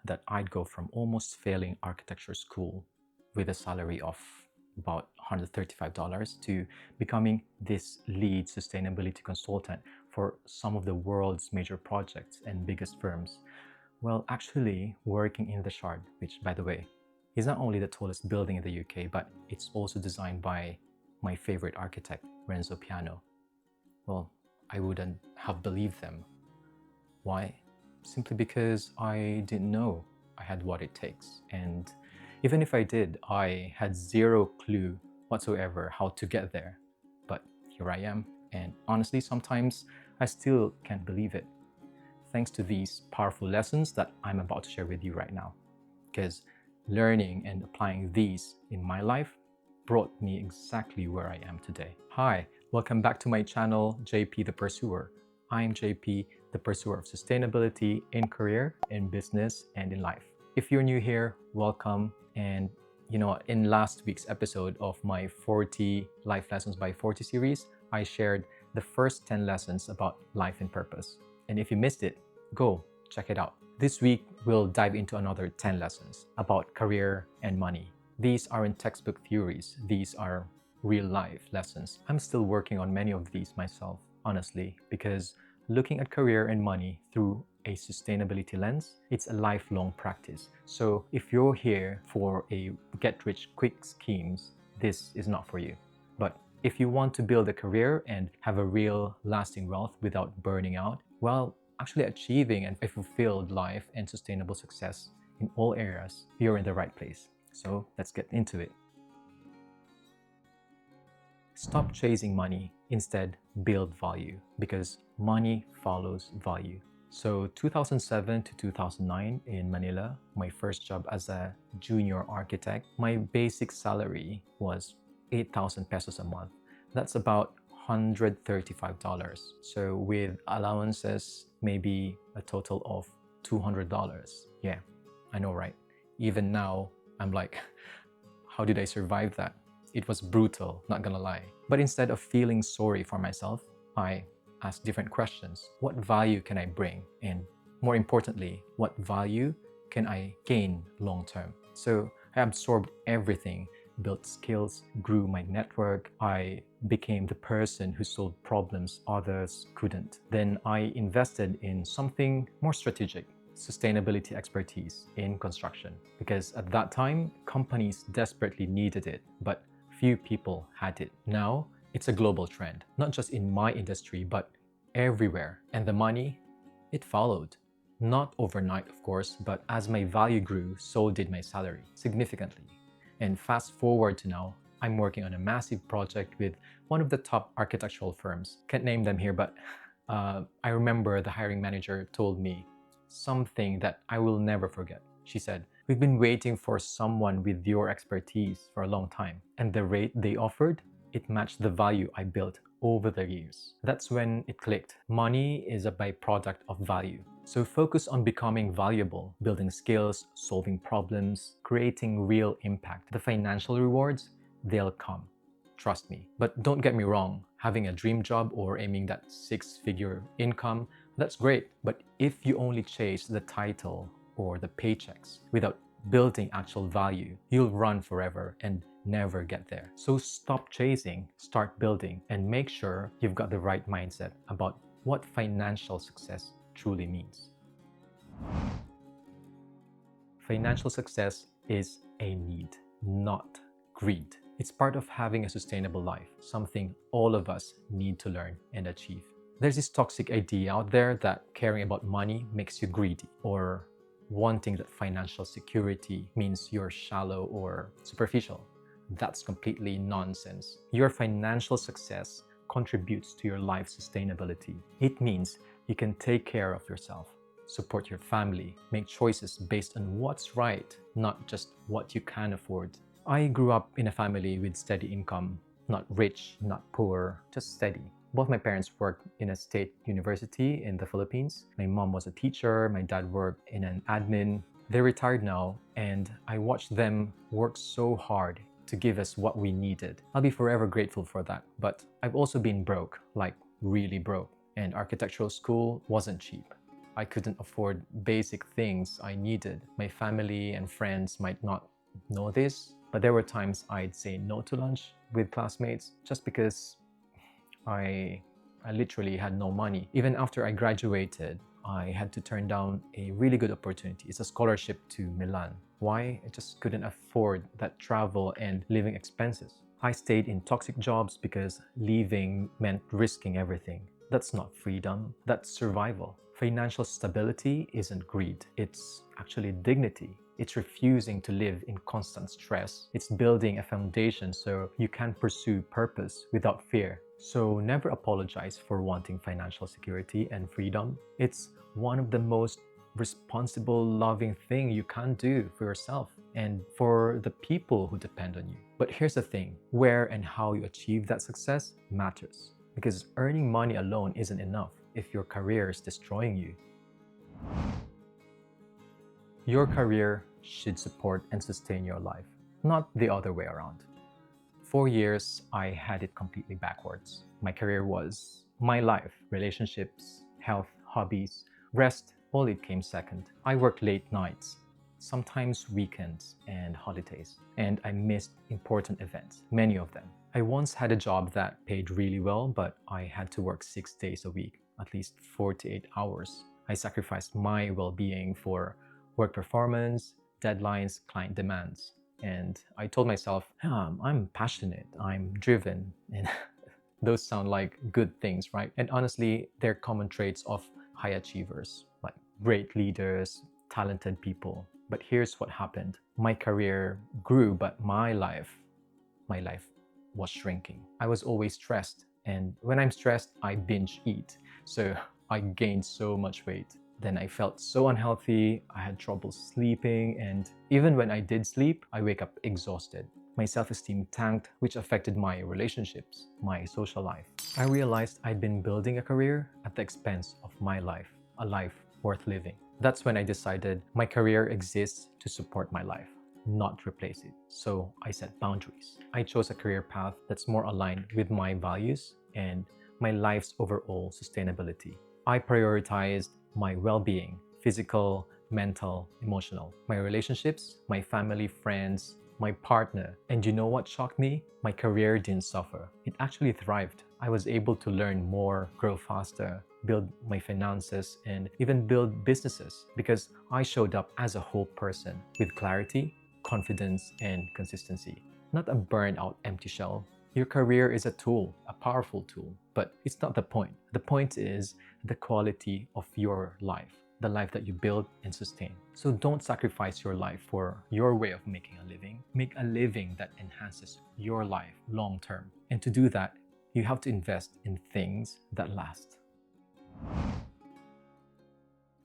that I'd go from almost failing architecture school with a salary of about $135 to becoming this lead sustainability consultant for some of the world's major projects and biggest firms. Well, actually, working in the Shard, which, by the way, is not only the tallest building in the UK, but it's also designed by my favorite architect, Renzo Piano. Well, I wouldn't have believed them. Why? Simply because I didn't know I had what it takes. And even if I did, I had zero clue whatsoever how to get there. But here I am, and honestly, sometimes I still can't believe it. Thanks to these powerful lessons that I'm about to share with you right now. Because learning and applying these in my life brought me exactly where I am today. Hi, welcome back to my channel, JP the Pursuer. I'm JP, the pursuer of sustainability in career, in business, and in life. If you're new here, welcome. And in last week's episode of my 40 Life Lessons by 40 series, I shared the first 10 lessons about life and purpose. And if you missed it, go check it out. This week, we'll dive into another 10 lessons about career and money. These aren't textbook theories. These are real life lessons. I'm still working on many of these myself, honestly, because looking at career and money through a sustainability lens, it's a lifelong practice. So if you're here for a get-rich-quick schemes, this is not for you. But if you want to build a career and have a real lasting wealth without burning out, well, actually achieving a fulfilled life and sustainable success in all areas, you're in the right place. So let's get into it. Stop chasing money, instead build value, because money follows value. So 2007 to 2009 in Manila, my first job as a junior architect, my basic salary was 8,000 pesos a month. That's about $135. So with allowances, maybe a total of $200. Yeah, I know, right? Even now, I'm like, how did I survive that? It was brutal, not gonna lie. But instead of feeling sorry for myself, I asked different questions. What value can I bring? And more importantly, what value can I gain long term? So I absorbed everything, built skills, grew my network. I became the person who solved problems others couldn't. Then I invested in something more strategic, sustainability expertise in construction. Because at that time, companies desperately needed it, but few people had it. Now, it's a global trend, not just in my industry, but everywhere. And the money, it followed. Not overnight, of course, but as my value grew, so did my salary, significantly. And fast forward to now, I'm working on a massive project with one of the top architectural firms. Can't name them here, but I remember the hiring manager told me something that I will never forget. She said, "We've been waiting for someone with your expertise for a long time." And the rate they offered, it matched the value I built over the years. That's when it clicked. Money is a byproduct of value. So focus on becoming valuable, building skills, solving problems, creating real impact. The financial rewards, they'll come. Trust me. But don't get me wrong, having a dream job or aiming that six-figure income, that's great. But if you only chase the title or the paychecks without building actual value, you'll run forever and never get there. So stop chasing, start building, and make sure you've got the right mindset about what financial success truly means. Financial success is a need, not greed. It's part of having a sustainable life, something all of us need to learn and achieve. There's this toxic idea out there that caring about money makes you greedy, or wanting that financial security means you're shallow or superficial. That's completely nonsense. Your financial success contributes to your life sustainability. It means you can take care of yourself, support your family, make choices based on what's right, not just what you can afford. I grew up in a family with steady income, not rich, not poor, just steady. Both my parents worked in a state university in the Philippines. My mom was a teacher, my dad worked in an admin. They're retired now, and I watched them work so hard to give us what we needed. I'll be forever grateful for that. But I've also been broke, like really broke, and architectural school wasn't cheap. I couldn't afford basic things I needed. My family and friends might not know this, but there were times I'd say no to lunch with classmates just because I I literally had no money. Even after I graduated, I had to turn down a really good opportunity. It's a scholarship to Milan. Why? I just couldn't afford that travel and living expenses. I stayed in toxic jobs because leaving meant risking everything. That's not freedom, that's survival. Financial stability isn't greed, it's actually dignity. It's refusing to live in constant stress. It's building a foundation so you can pursue purpose without fear. So never apologize for wanting financial security and freedom. It's one of the most responsible, loving thing you can do for yourself and for the people who depend on you. But here's the thing, where and how you achieve that success matters. Because earning money alone isn't enough if your career is destroying you. Your career should support and sustain your life, not the other way around. 4 years, I had it completely backwards. My career was my life, relationships, health, hobbies, rest, all it came second. I worked late nights, sometimes weekends and holidays, and I missed important events, many of them. I once had a job that paid really well, but I had to work 6 days a week, at least 48 hours. I sacrificed my well-being for work performance, deadlines, client demands. And I told myself, I'm passionate, I'm driven, and those sound like good things, right? And honestly, they're common traits of high achievers, like great leaders, talented people. But here's what happened. My career grew, but my life was shrinking. I was always stressed, and when I'm stressed, I binge eat. So I gained so much weight. Then I felt so unhealthy, I had trouble sleeping, and even when I did sleep, I wake up exhausted. My self-esteem tanked, which affected my relationships, my social life. I realized I'd been building a career at the expense of my life, a life worth living. That's when I decided my career exists to support my life, not replace it. So I set boundaries. I chose a career path that's more aligned with my values and my life's overall sustainability. I prioritized my well-being, physical, mental, emotional, my relationships, my family, friends, my partner. And you know what shocked me? My career didn't suffer. It actually thrived. I was able to learn more, grow faster, build my finances, and even build businesses because I showed up as a whole person with clarity, confidence, and consistency. Not a burned out empty shell. Your career is a tool, a powerful tool, but it's not the point. The point is the quality of your life, the life that you build and sustain. So don't sacrifice your life for your way of making a living. Make a living that enhances your life long term. And to do that, you have to invest in things that last.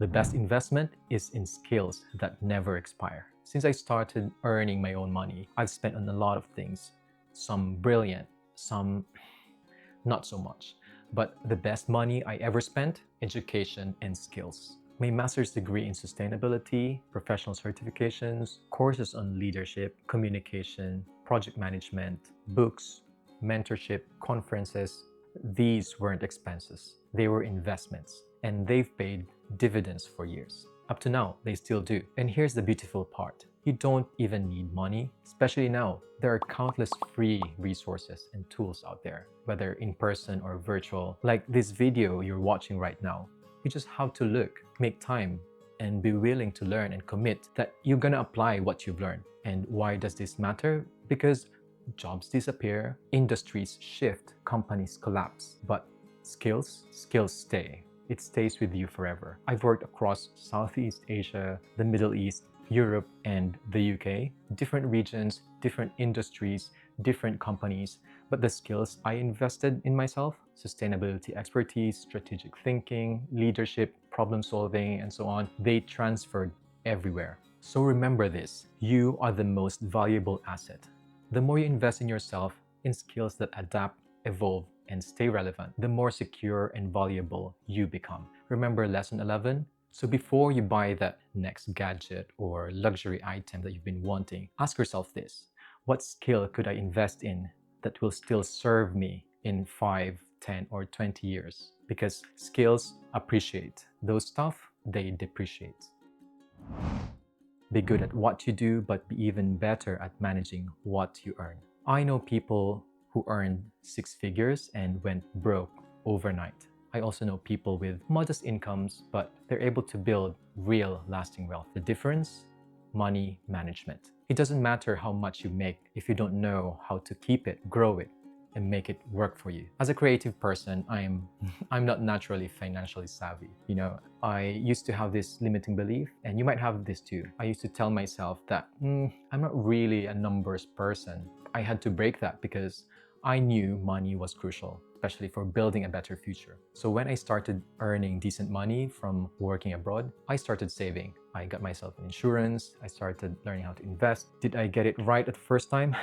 The best investment is in skills that never expire. Since I started earning my own money, I've spent on a lot of things. Some brilliant, some not so much. But the best money I ever spent, education and skills. My master's degree in sustainability, professional certifications, courses on leadership, communication, project management, books, mentorship, conferences. These weren't expenses, they were investments, and they've paid dividends for years. Up to now, they still do. And here's the beautiful part. You don't even need money, especially now. There are countless free resources and tools out there, whether in person or virtual, like this video you're watching right now. You just have to look, make time, and be willing to learn and commit that you're gonna apply what you've learned. And why does this matter? Because jobs disappear, industries shift, companies collapse, but skills stay. It stays with you forever. I've worked across Southeast Asia, the Middle East, Europe, and the UK. Different regions, different industries, different companies. But the skills I invested in myself, sustainability expertise, strategic thinking, leadership, problem solving, and so on, they transferred everywhere. So remember this, you are the most valuable asset. The more you invest in yourself, in skills that adapt, evolve, and stay relevant, the more secure and valuable you become. Remember lesson 11? So before you buy that next gadget or luxury item that you've been wanting, ask yourself this: what skill could I invest in that will still serve me in 5, 10, or 20 years? Because skills appreciate. Those stuff they depreciate. Be good at what you do, but be even better at managing what you earn. I know people who earned six figures and went broke overnight. I also know people with modest incomes, but they're able to build real lasting wealth. The difference? Money management. It doesn't matter how much you make if you don't know how to keep it, grow it, and make it work for you. As a creative person, I'm not naturally financially savvy. I used to have this limiting belief, and you might have this too. I used to tell myself that I'm not really a numbers person. I had to break that because I knew money was crucial, especially for building a better future. So when I started earning decent money from working abroad, I started saving. I got myself an insurance. I started learning how to invest. Did I get it right at the first time?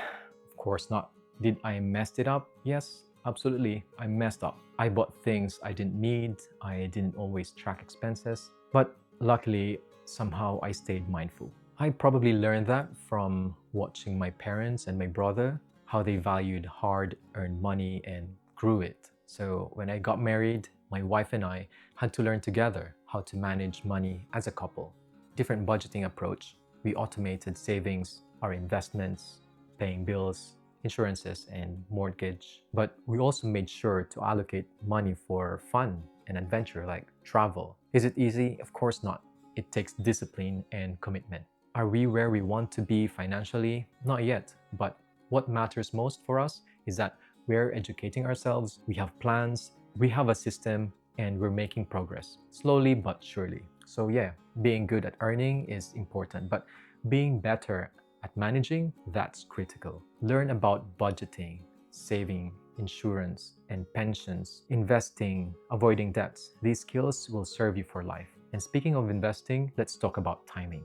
Of course not. Did I mess it up? Yes, absolutely. I messed up. I bought things I didn't need. I didn't always track expenses. But luckily, somehow I stayed mindful. I probably learned that from watching my parents and my brother, how they valued hard-earned money and grew it. So when I got married, my wife and I had to learn together how to manage money as a couple. Different budgeting approach. We automated savings, our investments, paying bills, insurances, and mortgage. But we also made sure to allocate money for fun and adventure like travel. Is it easy? Of course not. It takes discipline and commitment. Are we where we want to be financially? Not yet, but what matters most for us is that we're educating ourselves, we have plans, we have a system, and we're making progress, slowly but surely. So yeah, being good at earning is important, but being better at managing, that's critical. Learn about budgeting, saving, insurance, and pensions, investing, avoiding debts. These skills will serve you for life. And speaking of investing, let's talk about timing.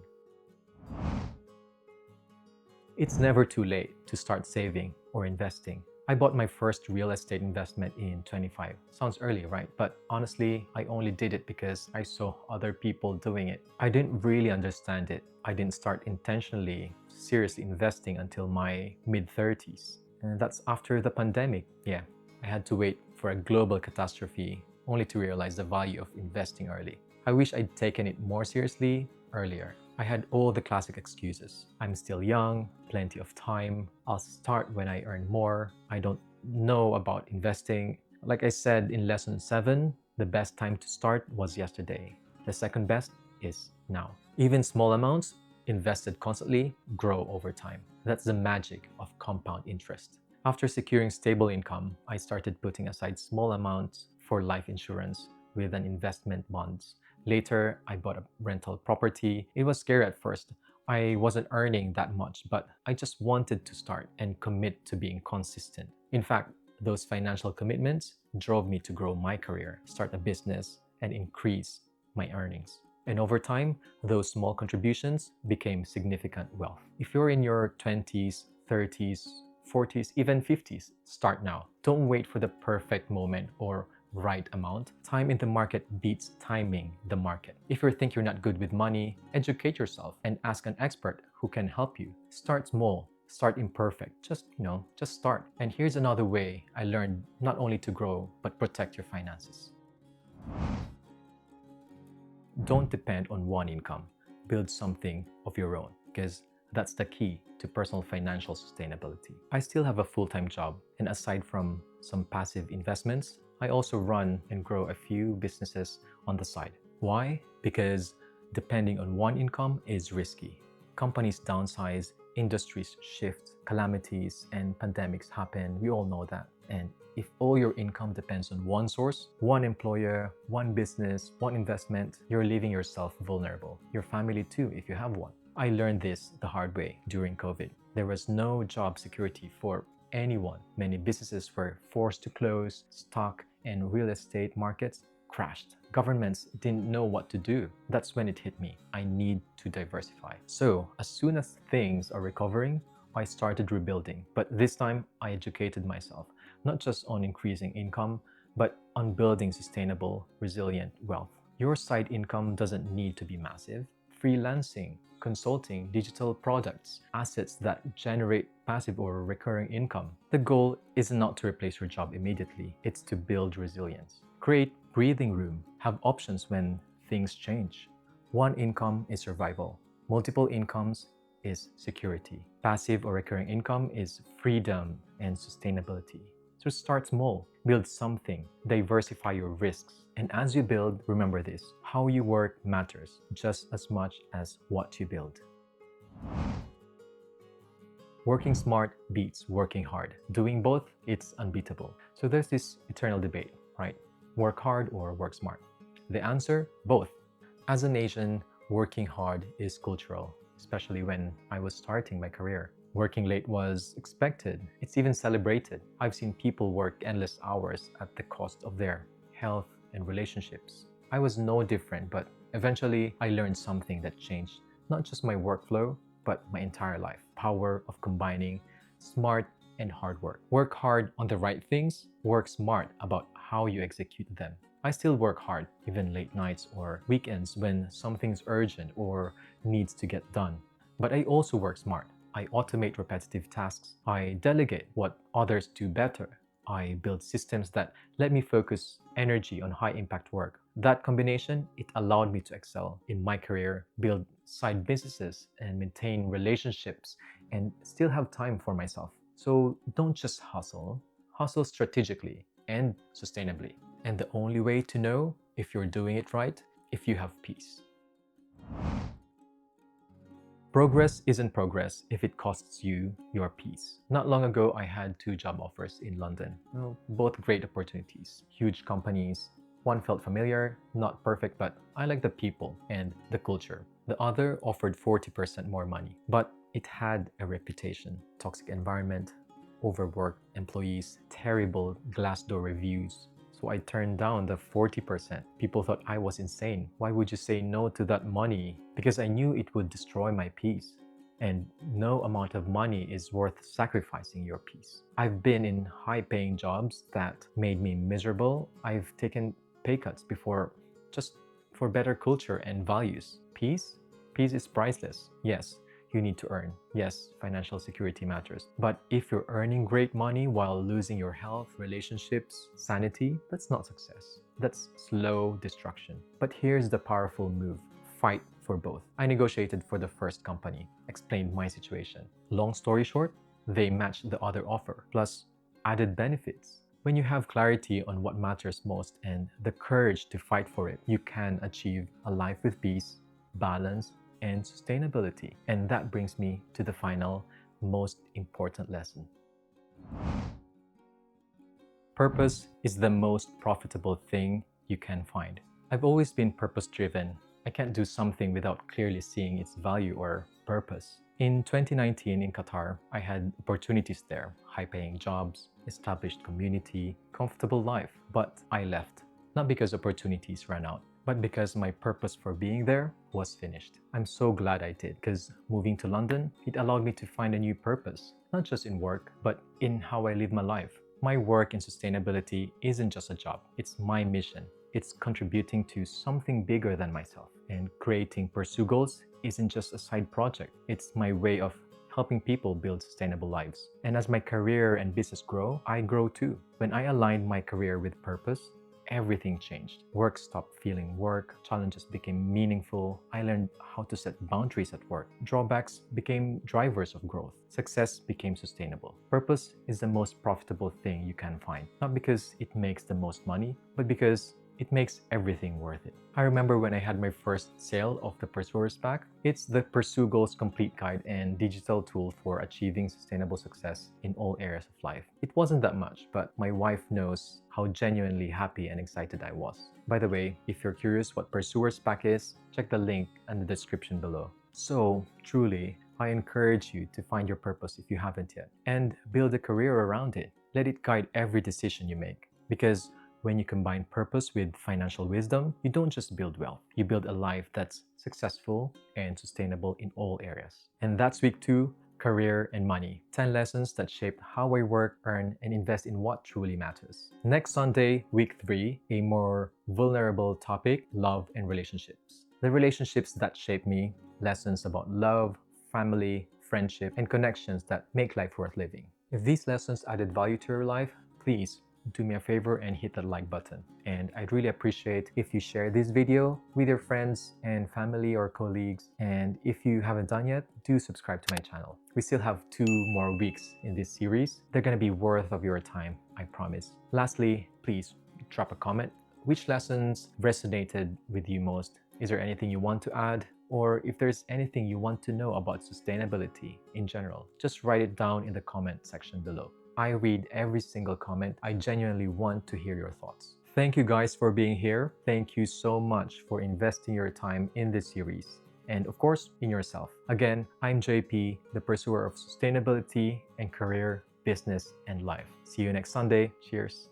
It's never too late to start saving or investing. I bought my first real estate investment in 25. Sounds early, right? But honestly, I only did it because I saw other people doing it. I didn't really understand it. I didn't start intentionally, seriously investing until my mid-30s. And that's after the pandemic. Yeah, I had to wait for a global catastrophe only to realize the value of investing early. I wish I'd taken it more seriously earlier. I had all the classic excuses. I'm still young, plenty of time, I'll start when I earn more, I don't know about investing. Like I said in lesson 7, the best time to start was yesterday. The second best is now. Even small amounts, invested constantly, grow over time. That's the magic of compound interest. After securing stable income, I started putting aside small amounts for life insurance with an investment bonds. Later, I bought a rental property. It was scary at first. I wasn't earning that much, but I just wanted to start and commit to being consistent. In fact, those financial commitments drove me to grow my career, start a business, and increase my earnings. And over time, those small contributions became significant wealth. If you're in your 20s, 30s, 40s, even 50s, start now. Don't wait for the perfect moment or right amount. Time in the market beats timing the market. If you think you're not good with money, educate yourself and ask an expert who can help you. Start small, start imperfect. Just start. And here's another way I learned not only to grow, but protect your finances. Don't depend on one income. Build something of your own, because that's the key to personal financial sustainability. I still have a full-time job, and aside from some passive investments, I also run and grow a few businesses on the side. Why? Because depending on one income is risky. Companies downsize, industries shift, calamities and pandemics happen. We all know that. And if all your income depends on one source, one employer, one business, one investment, you're leaving yourself vulnerable. Your family too, if you have one. I learned this the hard way during COVID. There was no job security for anyone. Many businesses were forced to close, stock and real estate markets crashed. Governments didn't know what to do. That's when it hit me. I need to diversify. So as soon as things are recovering, I started rebuilding. But this time I educated myself, not just on increasing income, but on building sustainable, resilient wealth. Your side income doesn't need to be massive. Freelancing, consulting, digital products, assets that generate passive or recurring income. The goal is not to replace your job immediately, it's to build resilience. Create breathing room, have options when things change. One income is survival. Multiple incomes is security. Passive or recurring income is freedom and sustainability. So start small, build something, diversify your risks. And as you build, remember this: how you work matters just as much as what you build. Working smart beats working hard. Doing both, it's unbeatable. So there's this eternal debate, right? Work hard or work smart? The answer, both. As a nation, working hard is cultural, especially when I was starting my career. Working late was expected. It's even celebrated. I've seen people work endless hours at the cost of their health and relationships. I was no different, but eventually I learned something that changed not just my workflow, but my entire life. Power of combining smart and hard work. Work hard on the right things, work smart about how you execute them. I still work hard, even late nights or weekends when something's urgent or needs to get done. But I also work smart. I automate repetitive tasks. I delegate what others do better. I build systems that let me focus energy on high-impact work. That combination, it allowed me to excel in my career, build side businesses, and maintain relationships, and still have time for myself. So don't just hustle. Hustle strategically and sustainably. And the only way to know if you're doing it right, if you have peace. Progress isn't progress if it costs you your peace. Not long ago, I had 2 job offers in London. Both great opportunities, huge companies. One felt familiar, not perfect, but I like the people and the culture. The other offered 40% more money, but it had a reputation. Toxic environment, overworked employees, terrible Glassdoor reviews. So I turned down the 40%. People thought I was insane. Why would you say no to that money? Because I knew it would destroy my peace. And no amount of money is worth sacrificing your peace. I've been in high-paying jobs that made me miserable. I've taken pay cuts before just for better culture and values. Peace? Peace is priceless. Yes, you need to earn. Yes, financial security matters. But if you're earning great money while losing your health, relationships, sanity, that's not success. That's slow destruction. But here's the powerful move. Fight for both. I negotiated for the first company, explained my situation. Long story short, they matched the other offer, plus added benefits. When you have clarity on what matters most and the courage to fight for it, you can achieve a life with peace, balance, and sustainability. And that brings me to the final, most important lesson. Purpose is the most profitable thing you can find. I've always been purpose-driven. I can't do something without clearly seeing its value or purpose. In 2019 in Qatar, I had opportunities there, high-paying jobs, established community, comfortable life, but I left. Not because opportunities ran out, but because my purpose for being there was finished. I'm so glad I did, because moving to London, it allowed me to find a new purpose, not just in work, but in how I live my life. My work in sustainability isn't just a job, it's my mission. It's contributing to something bigger than myself. And creating Pursue Goals isn't just a side project, it's my way of helping people build sustainable lives. And as my career and business grow, I grow too. When I aligned my career with purpose, everything changed. Work stopped feeling work, challenges became meaningful, I learned how to set boundaries at work, drawbacks became drivers of growth, success became sustainable. Purpose is the most profitable thing you can find, not because it makes the most money, but because it makes everything worth it. I remember when I had my first sale of the Pursuers Pack. It's the Pursue Goals complete guide and digital tool for achieving sustainable success in all areas of life. It wasn't that much, but my wife knows how genuinely happy and excited I was. By the way, if you're curious what Pursuers Pack is, check the link in the description below. So, truly, I encourage you to find your purpose if you haven't yet, and build a career around it. Let it guide every decision you make, because when you combine purpose with financial wisdom, you don't just build wealth, you build a life that's successful and sustainable in all areas. And that's week 2, career and money. 10 lessons that shaped how I work, earn, and invest in what truly matters. Next Sunday, week 3, a more vulnerable topic, love and relationships. The relationships that shape me, lessons about love, family, friendship, and connections that make life worth living. If these lessons added value to your life, please do me a favor and hit that like button. And I'd really appreciate if you share this video with your friends and family or colleagues. And if you haven't done yet, do subscribe to my channel. We still have 2 more weeks in this series. They're gonna be worth of your time, I promise. Lastly, please drop a comment. Which lessons resonated with you most? Is there anything you want to add? Or if there's anything you want to know about sustainability in general, just write it down in the comment section below. I read every single comment. I genuinely want to hear your thoughts. Thank you guys for being here. Thank you so much for investing your time in this series. And of course, in yourself. Again, I'm JP, the pursuer of sustainability and career, business, and life. See you next Sunday. Cheers.